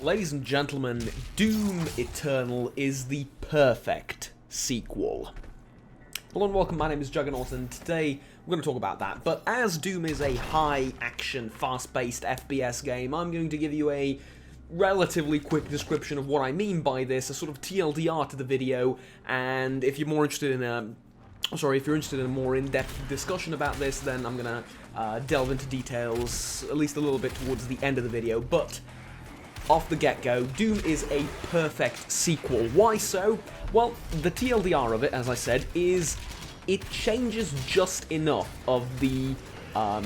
Ladies and gentlemen, Doom Eternal is the perfect sequel. Hello and welcome, my name is Juggernaut, and today we're going to talk about that. But as Doom is a high-action, fast-paced FPS game, I'm going to give you a relatively quick description of what I mean by this, a sort of TLDR to the video, and if you're more interested in if you're interested in a more in-depth discussion about this, then I'm going to delve into details at least a little bit towards the end of the video. But off the get-go, Doom is a perfect sequel. Why so? Well, the TLDR of it, as I said, is it changes just enough of the, I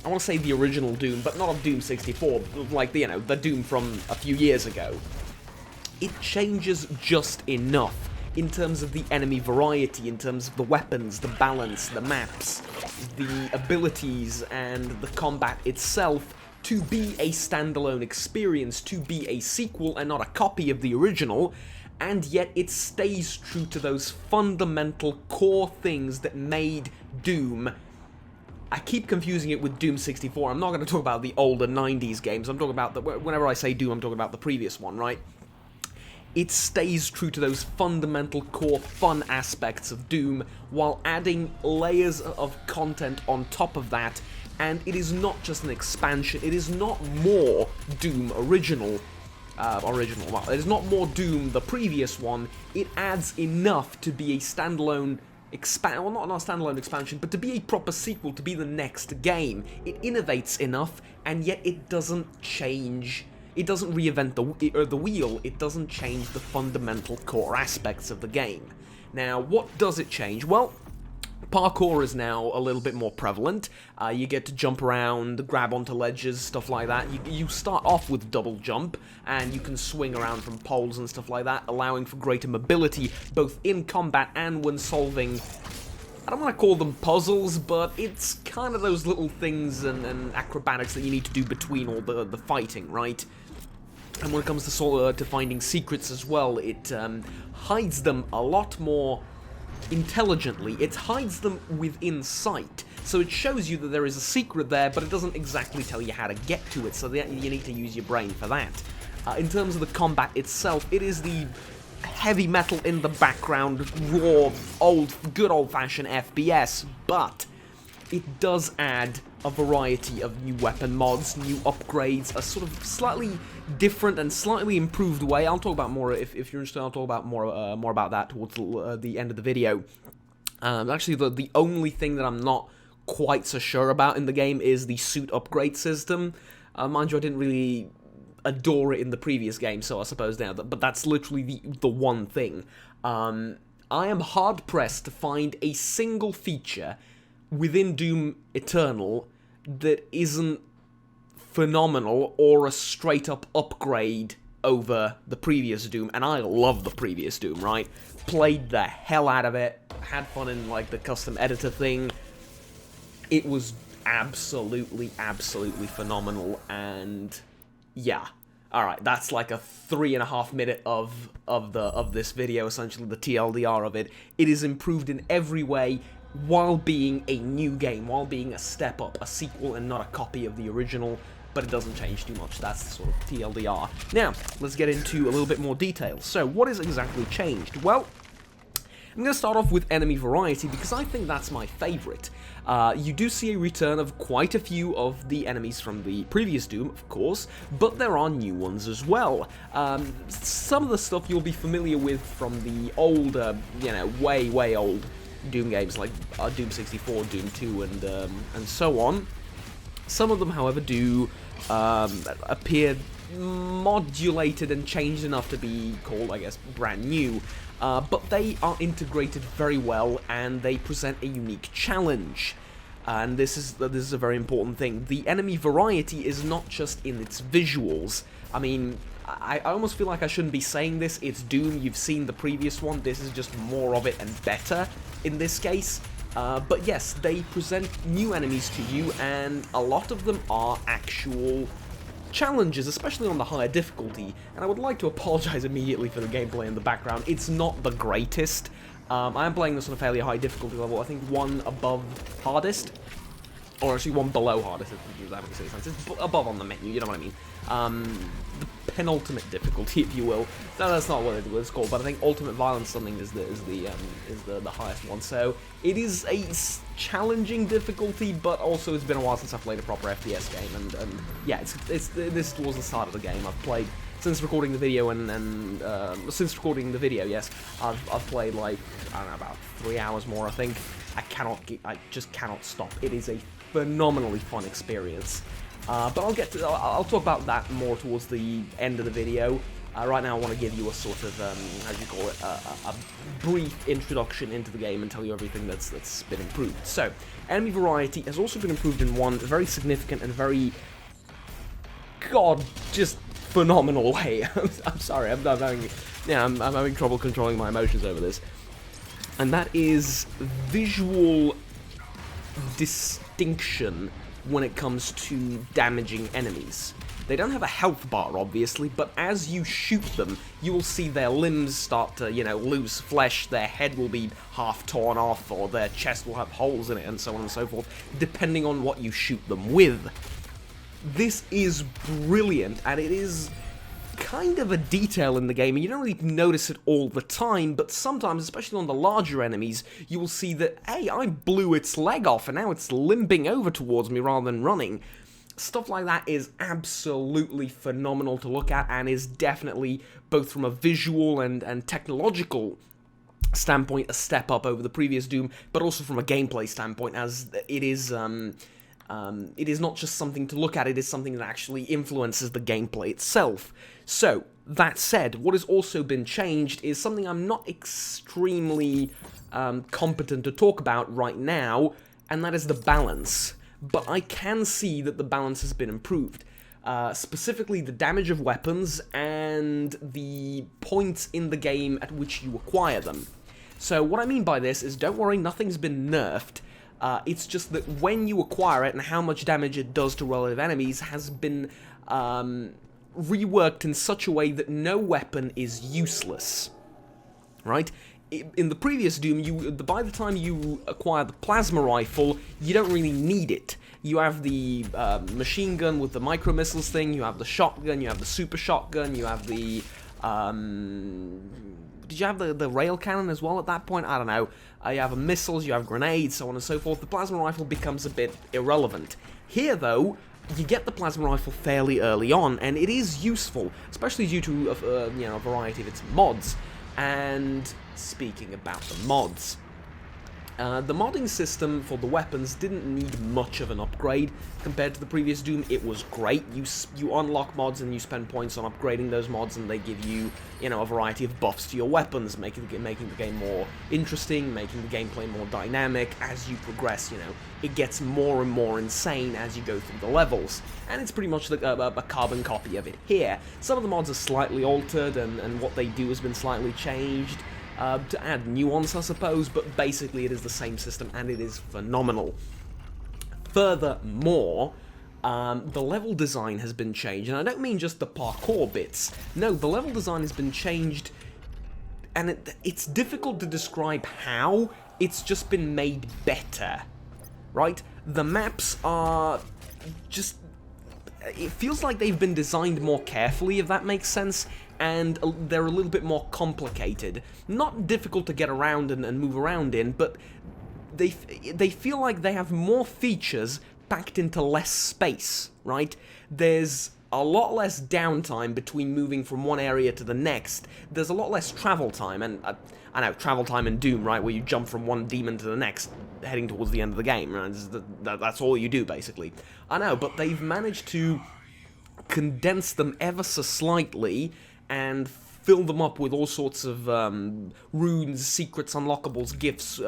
want to say the original Doom, but not of Doom 64, like, the Doom from a few years ago. It changes just enough in terms of the enemy variety, in terms of the weapons, the balance, the maps, the abilities, and the combat itself, to be a standalone experience, to be a sequel and not a copy of the original, and yet it stays true to those fundamental core things that made Doom. I keep confusing it with Doom 64. I'm not going to talk about the older 90s games. I'm talking about whenever I say Doom, I'm talking about the previous one, right? It stays true to those fundamental core fun aspects of Doom while adding layers of content on top of that. And it is not just an expansion, it is not more Doom original, it is not more Doom the previous one. It adds enough to be a standalone well, not a standalone expansion, but to be a proper sequel, to be the next game. It innovates enough, and yet it doesn't change, it doesn't reinvent the wheel, it doesn't change the fundamental core aspects of the game. Now, what does it change? Well, parkour is now a little bit more prevalent. You get to jump around, grab onto ledges, stuff like that. You start off with double jump, and you can swing around from poles and stuff like that, allowing for greater mobility, both in combat and when solving, I don't want to call them puzzles, but it's kind of those little things and acrobatics that you need to do between all the fighting, right? And when it comes to finding secrets as well, it hides them a lot more intelligently. It hides them within sight, so it shows you that there is a secret there, but it doesn't exactly tell you how to get to it, so you need to use your brain for that. In terms of the combat itself, it is the heavy metal in the background, raw, good old-fashioned FPS, but it does add a variety of new weapon mods, new upgrades, a sort of slightly different and slightly improved way. I'll talk about more, if you're interested, I'll talk about more about that towards the end of the video. Actually, the only thing that I'm not quite so sure about in the game is the suit upgrade system. Mind you, I didn't really adore it in the previous game, so I suppose now, but that's literally the one thing. I am hard-pressed to find a single feature within Doom Eternal that isn't phenomenal or a straight-up upgrade over the previous Doom, and I love the previous Doom, right? Played the hell out of it, had fun in, like, the custom editor thing. It was absolutely phenomenal, and yeah. Alright, that's like a 3.5 minute of this video, essentially the TLDR of it. It is improved in every way, while being a new game, while being a step up, a sequel and not a copy of the original, but it doesn't change too much. That's the sort of TLDR. Now, let's get into a little bit more detail. So, what has exactly changed? Well, I'm going to start off with enemy variety, because I think that's my favourite. You do see a return of quite a few of the enemies from the previous Doom, of course, but there are new ones as well. Some of the stuff you'll be familiar with from the old, way old Doom games, like Doom 64, Doom 2, and so on. Some of them, however, do appear modulated and changed enough to be called, I guess, brand new. But they are integrated very well, and they present a unique challenge. And this is a very important thing. The enemy variety is not just in its visuals. I mean, I almost feel like I shouldn't be saying this. It's Doom, you've seen the previous one, this is just more of it and better in this case. But yes, they present new enemies to you, and a lot of them are actual challenges, especially on the higher difficulty. And I would like to apologize immediately for the gameplay in the background. It's not the greatest. I am playing this on a fairly high difficulty level, I think one above hardest. Or actually one below hardest, if that makes any sense. It's above on the menu, you know what I mean. The penultimate difficulty, if you will. No, that's not what it's called, but I think ultimate violence something is the highest one. So it is a challenging difficulty, but also it's been a while since I've played a proper FPS game, and yeah, this was the start of the game. I've played since recording the video, and since recording the video, yes, I've played like, I don't know, about 3 hours more, I think. I just cannot stop. It is a phenomenally fun experience. But I'll talk about that more towards the end of the video. Right now I want to give you a sort of, how do you call it, a brief introduction into the game and tell you everything that's been improved. So, enemy variety has also been improved in one very significant and very, God, just phenomenal way. I'm sorry, I'm having trouble controlling my emotions over this. And that is visual distinction when it comes to damaging enemies. They don't have a health bar, obviously, but as you shoot them, you will see their limbs start to, you know, lose flesh, their head will be half torn off, or their chest will have holes in it, and so on and so forth, depending on what you shoot them with. This is brilliant, and it is kind of a detail in the game, and you don't really notice it all the time, but sometimes, especially on the larger enemies, you will see that, hey, I blew its leg off, and now it's limping over towards me rather than running. Stuff like that is absolutely phenomenal to look at, and is definitely, both from a visual and technological standpoint, a step up over the previous Doom, but also from a gameplay standpoint, as it is not just something to look at, it is something that actually influences the gameplay itself. So, that said, what has also been changed is something I'm not extremely competent to talk about right now, and that is the balance. But I can see that the balance has been improved. Specifically the damage of weapons and the points in the game at which you acquire them. So what I mean by this is, don't worry, nothing's been nerfed. It's just that when you acquire it and how much damage it does to relative enemies has been reworked in such a way that no weapon is useless, right? In the previous Doom, by the time you acquire the plasma rifle, you don't really need it. You have the machine gun with the micro missiles thing, you have the shotgun, you have the super shotgun, you have the did you have the rail cannon as well at that point? I don't know. You have missiles, you have grenades, so on and so forth. The plasma rifle becomes a bit irrelevant. Here, though, you get the plasma rifle fairly early on, and it is useful, especially due to a variety of its mods. And speaking about the mods, the modding system for the weapons didn't need much of an upgrade compared to the previous Doom. It was great. You unlock mods and you spend points on upgrading those mods, and they give you, a variety of buffs to your weapons, making the game more interesting, making the gameplay more dynamic. As you progress, it gets more and more insane as you go through the levels, and it's pretty much a carbon copy of it here. Some of the mods are slightly altered, and what they do has been slightly changed to add nuance, I suppose, but basically it is the same system, and it is phenomenal. Furthermore, the level design has been changed, and I don't mean just the parkour bits. No, the level design has been changed, and it's difficult to describe how. It's just been made better, right? The maps are just... It feels like they've been designed more carefully, if that makes sense, and they're a little bit more complicated. Not difficult to get around and move around in, but they feel like they have more features packed into less space, right? There's a lot less downtime between moving from one area to the next. There's a lot less travel time, and I know, travel time in Doom, right, where you jump from one demon to the next, heading towards the end of the game, right? That's all you do, basically. I know, but they've managed to condense them ever so slightly, and fill them up with all sorts of runes, secrets, unlockables, glyphs.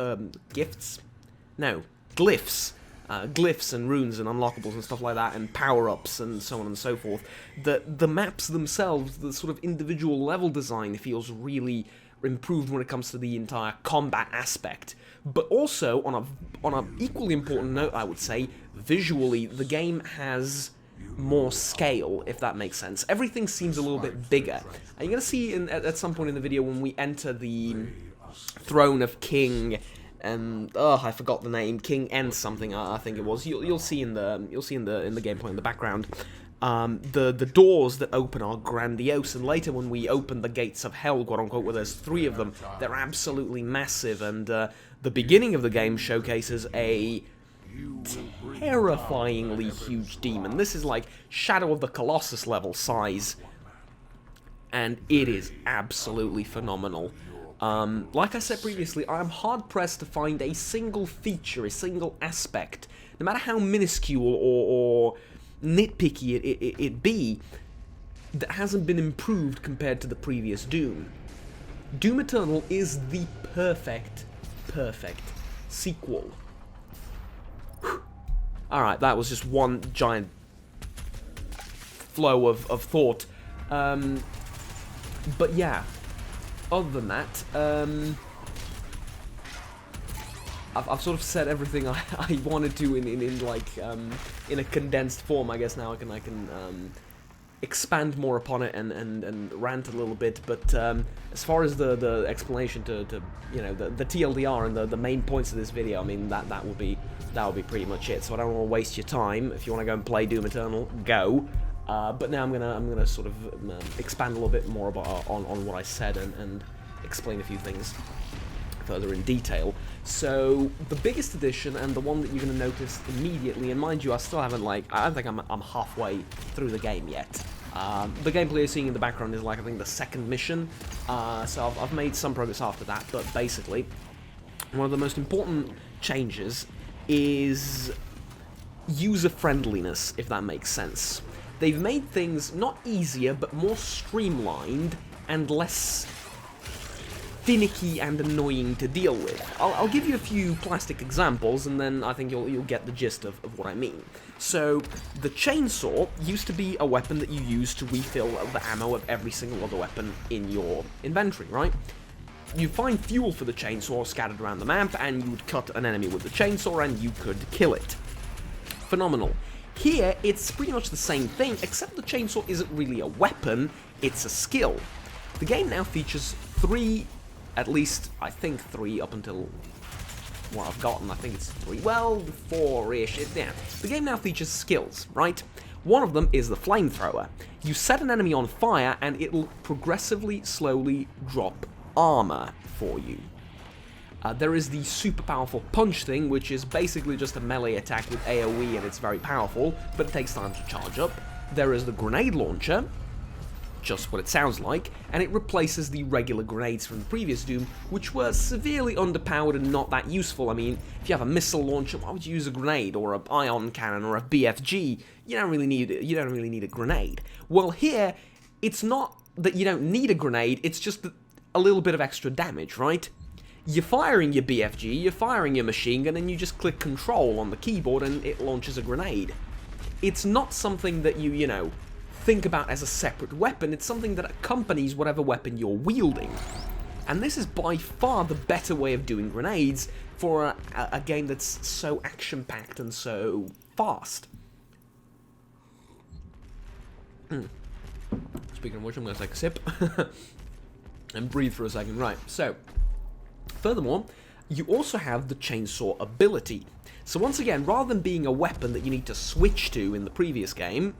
Glyphs and runes and unlockables and stuff like that, and power-ups and so on and so forth. The maps themselves, the sort of individual level design feels really improved when it comes to the entire combat aspect. But also, on a equally important note, I would say, visually, the game has more scale, if that makes sense. Everything seems a little bit bigger. And you're going to see at some point in the video when we enter the throne of King and I forgot the name, King N something, I think it was. You'll see in the gameplay in the background. The doors that open are grandiose, and later when we open the gates of hell, quote unquote, where there's 3 of them, they're absolutely massive, and the beginning of the game showcases a terrifyingly huge demon. This is like Shadow of the Colossus level size, and it is absolutely phenomenal. Like I said previously, I'm hard-pressed to find a single feature, a single aspect, no matter how minuscule or nitpicky it be, that hasn't been improved compared to the previous Doom. Doom Eternal is the perfect sequel. Alright, that was just one giant flow of thought. But yeah, other than that, I've sort of said everything I wanted to in a condensed form. I guess now I can expand more upon it and rant a little bit. But as far as the explanation to you know the TLDR and the main points of this video, I mean that will be pretty much it. So I don't want to waste your time. If you want to go and play Doom Eternal, go. But now I'm gonna sort of expand a little bit more about on what I said and explain a few things further in detail. So the biggest addition, and the one that you're going to notice immediately, and mind you, I still haven't I don't think I'm halfway through the game yet. The gameplay you're seeing in the background is I think the second mission. So I've made some progress after that, but basically one of the most important changes is user friendliness, if that makes sense. They've made things not easier, but more streamlined and less finicky and annoying to deal with. I'll give you a few plastic examples, and then I think you'll get the gist of what I mean. So, the chainsaw used to be a weapon that you used to refill the ammo of every single other weapon in your inventory, right? You find fuel for the chainsaw scattered around the map, and you would cut an enemy with the chainsaw, and you could kill it. Phenomenal. Here, it's pretty much the same thing, except the chainsaw isn't really a weapon, it's a skill. The game now features 3, at least, I think 3 up until what I've gotten, I think it's 3, well, 4-ish, yeah. The game now features skills, right? One of them is the flamethrower. You set an enemy on fire, and it'll progressively, slowly drop armor for you. There is the super powerful punch thing, which is basically just a melee attack with AoE, and it's very powerful, but it takes time to charge up. There is the grenade launcher, just what it sounds like, and it replaces the regular grenades from the previous Doom, which were severely underpowered and not that useful. I mean, if you have a missile launcher, why would you use a grenade, or an ion cannon, or a BFG? You don't really need a grenade. Well, here, it's not that you don't need a grenade, it's just a little bit of extra damage, right? You're firing your BFG, you're firing your machine gun, and you just click control on the keyboard and it launches a grenade. It's not something that you know, think about as a separate weapon, it's something that accompanies whatever weapon you're wielding. And this is by far the better way of doing grenades for a game that's so action-packed and so fast. Speaking of which, I'm going to take a sip and breathe for a second. Right, so furthermore, you also have the chainsaw ability. So once again, rather than being a weapon that you need to switch to in the previous game,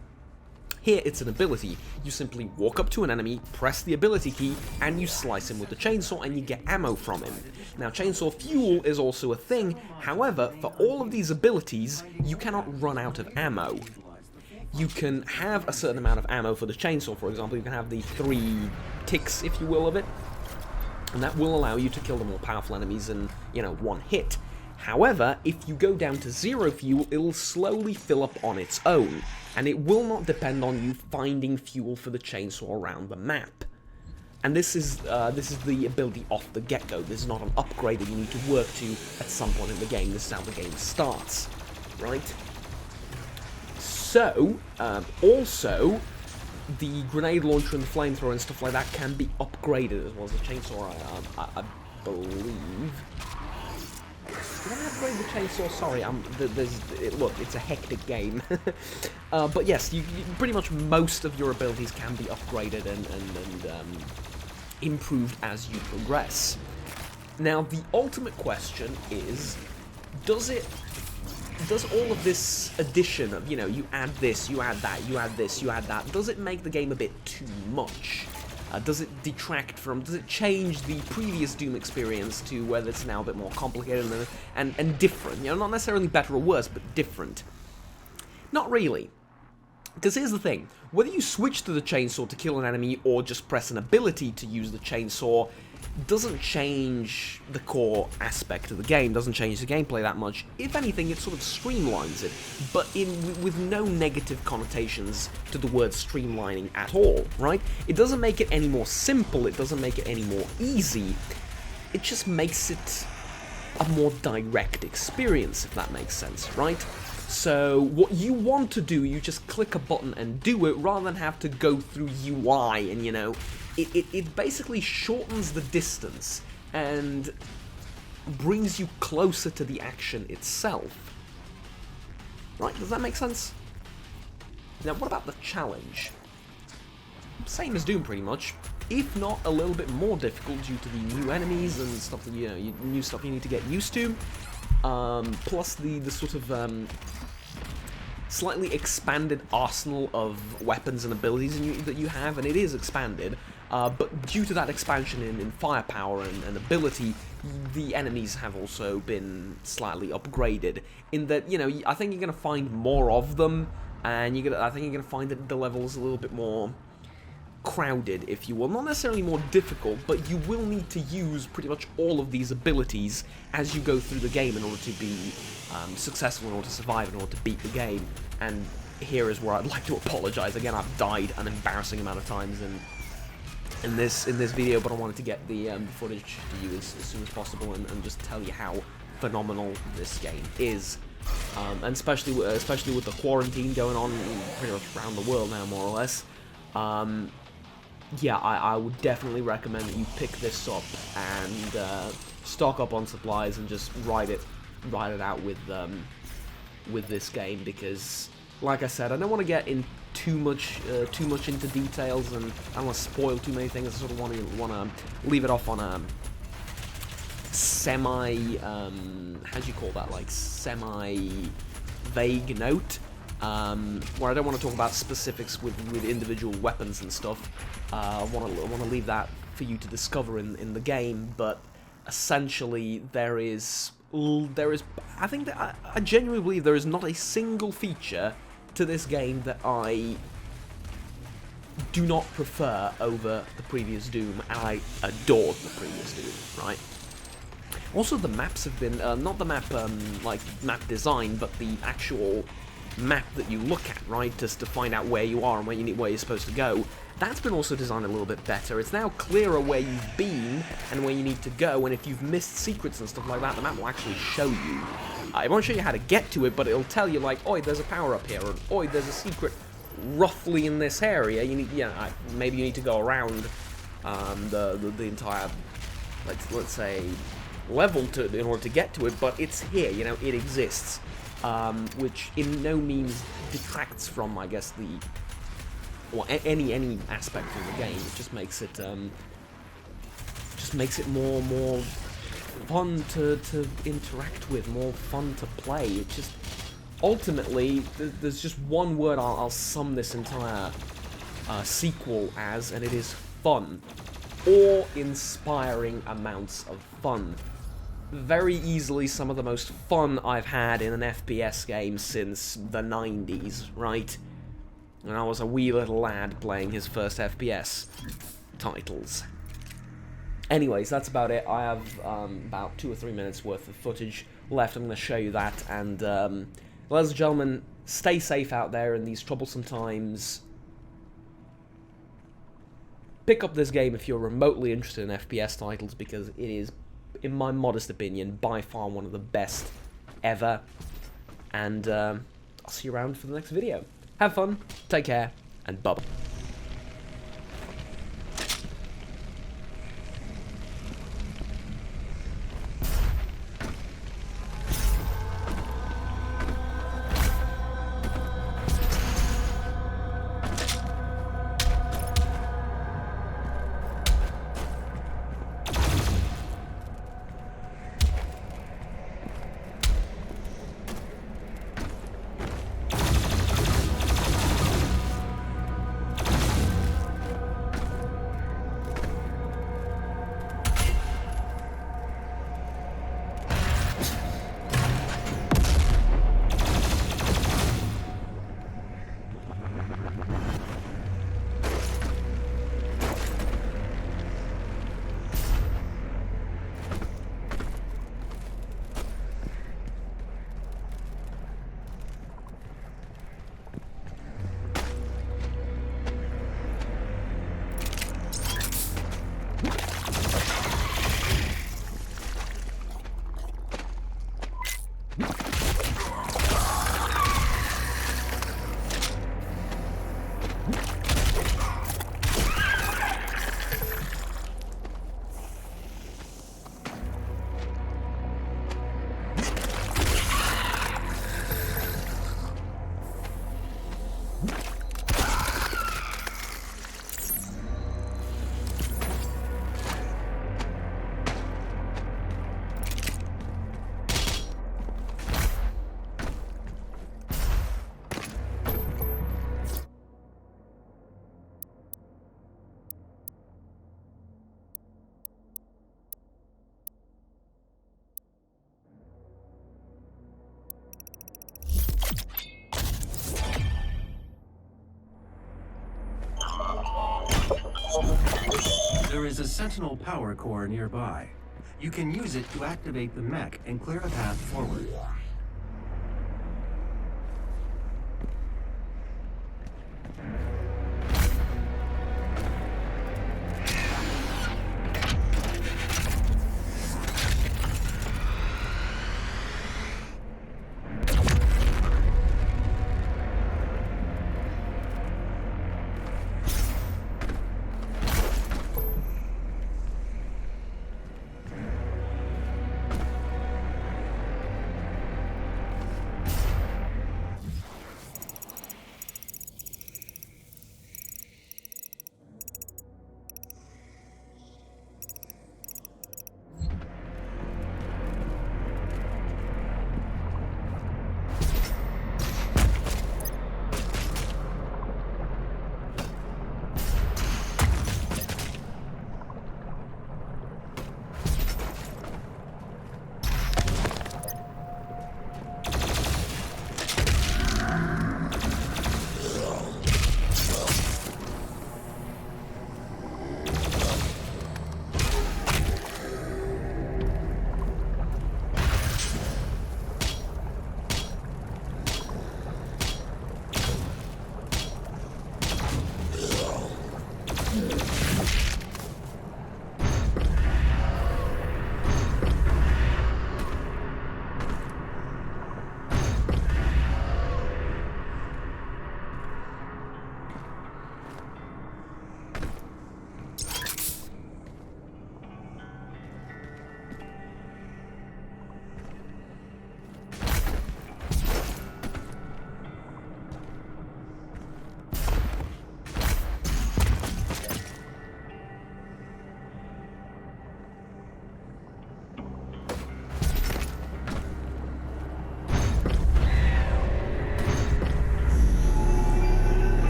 here it's an ability. You simply walk up to an enemy, press the ability key, and you slice him with the chainsaw and you get ammo from him. Now, chainsaw fuel is also a thing, however, for all of these abilities, you cannot run out of ammo. You can have a certain amount of ammo for the chainsaw, for example. You can have the 3 ticks, if you will, of it, and that will allow you to kill the more powerful enemies in, you know, one hit. However, if you go down to 0 fuel, it'll slowly fill up on its own, and it will not depend on you finding fuel for the chainsaw around the map. And this is the ability off the get-go. This is not an upgrade that you need to work to at some point in the game. This is how the game starts, right? So, also, the grenade launcher and the flamethrower and stuff like that can be upgraded as well as the chainsaw, I believe. Did I upgrade the chainsaw? Sorry, look, it's a hectic game. But yes, you pretty much most of your abilities can be upgraded and improved as you progress. Now, the ultimate question is, does all of this addition of, you know, you add this, you add that, you add this, you add that, does it make the game a bit too much? Does it detract from, does it change the previous Doom experience to whether it's now a bit more complicated and different? You know, not necessarily better or worse, but different. Not really. Because here's the thing, whether you switch to the chainsaw to kill an enemy or just press an ability to use the chainsaw doesn't change the core aspect of the game, doesn't change the gameplay that much. If anything, it sort of streamlines it, but with no negative connotations to the word streamlining at all, right? It doesn't make it any more simple, it doesn't make it any more easy, it just makes it a more direct experience, if that makes sense, right? So what you want to do, you just click a button and do it, rather than have to go through UI and, you know, it basically shortens the distance and brings you closer to the action itself. Right, does that make sense? Now, what about the challenge? Same as Doom, pretty much, if not a little bit more difficult due to the new enemies and stuff that, you know, new stuff you need to get used to. Plus the sort of slightly expanded arsenal of weapons and abilities that you have, and it is expanded, but due to that expansion in firepower and ability, the enemies have also been slightly upgraded, in that, you know, I think you're going to find more of them, and I think you're going to find that the level's a little bit more crowded, if you will. Not necessarily more difficult, but you will need to use pretty much all of these abilities as you go through the game in order to be successful, in order to survive, in order to beat the game. And here is where I'd like to apologize. Again, I've died an embarrassing amount of times in this video, but I wanted to get the footage to you as soon as possible and just tell you how phenomenal this game is. And especially with the quarantine going on pretty much around the world now, more or less. Yeah, I would definitely recommend that you pick this up and stock up on supplies and just ride it out with this game, because, like I said, I don't want to get in too much into details, and I don't want to spoil too many things. I sort of want to leave it off on a semi how do you call that, like semi vague note. Where I don't want to talk about specifics with individual weapons and stuff. I want to leave that for you to discover in the game. But essentially, there is I think that I genuinely believe there is not a single feature to this game that I do not prefer over the previous Doom, and I adored the previous Doom, right? Also, the maps have been not the map like map design, but the actual map that you look at, right, just to find out where you are and where you're supposed to go. That's been also designed a little bit better. It's now clearer where you've been and where you need to go, and if you've missed secrets and stuff like that, the map will actually show you. It won't show you how to get to it, but it'll tell you, like, oi, there's a power up here, or oi, there's a secret roughly in this area. You need, maybe you need to go around the entire, let's say, level in order to get to it, but it's here, you know, it exists. Which in no means detracts from, I guess, any aspect of the game. It just makes it more fun to interact with, more fun to play. It just ultimately, there's just one word I'll sum this entire sequel as, and it is fun. Awe-inspiring amounts of fun. Very easily some of the most fun I've had in an FPS game since the 90s, right? When I was a wee little lad playing his first FPS titles. Anyways, that's about it. I have about 2 or 3 minutes worth of footage left. I'm going to show you that, and ladies and gentlemen, stay safe out there in these troublesome times. Pick up this game if you're remotely interested in FPS titles, because it is, in my modest opinion, by far one of the best ever. And I'll see you around for the next video. Have fun, take care, and bye-bye. There is a Sentinel power core nearby. You can use it to activate the mech and clear a path forward.